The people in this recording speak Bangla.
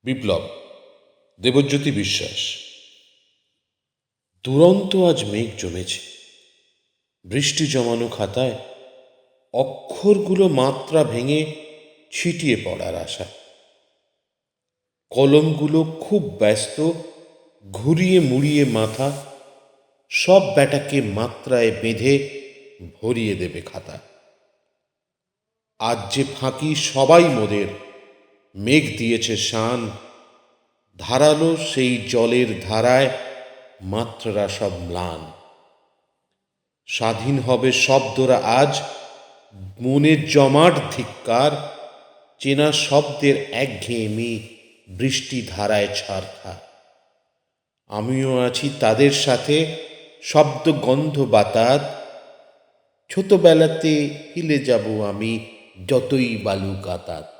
বিপ্লব, দেবজ্যোতি বিশ্বাস। দুরন্ত আজ মেঘ জমেছে, বৃষ্টি জমানো খাতায় অক্ষরগুলো মাত্রা ভেঙে ছিটিয়ে পড়ার আশা। কলমগুলো খুব ব্যস্ত, ঘুরিয়ে মুড়িয়ে মাথা, সব ব্যাটাকে মাত্রায় বেঁধে ভরিয়ে দেবে খাতা। আজ যে ফাঁকি সবাই মোদের, মেঘ দিয়েছে শান, ধারালো সেই জলের ধারায় মাত্রা সব ম্লান। স্বাধীন হবে শব্দরা আজ, মনের জমাট ধিক্কার, চেনা শব্দের একঘেয়েমি বৃষ্টি ধারায় ছারখার। আমিও আছি তাদের সাথে, শব্দ গন্ধ বাতাত, ছোটবেলাতে হিলে যাব আমি যতই বালু কাতাত।